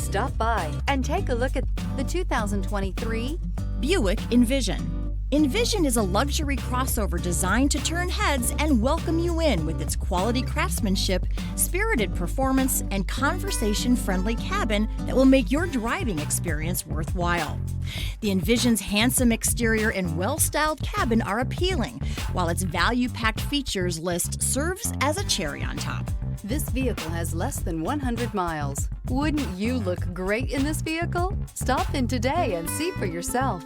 Stop by and take a look at the 2023 Buick Envision. Envision is a luxury crossover designed to turn heads and welcome you in with its quality craftsmanship, spirited performance, and conversation-friendly cabin that will make your driving experience worthwhile. The Envision's handsome exterior and well-styled cabin are appealing, while its value-packed features list serves as a cherry on top. This vehicle has less than 100 miles. Wouldn't you look great in this vehicle? Stop in today and see for yourself.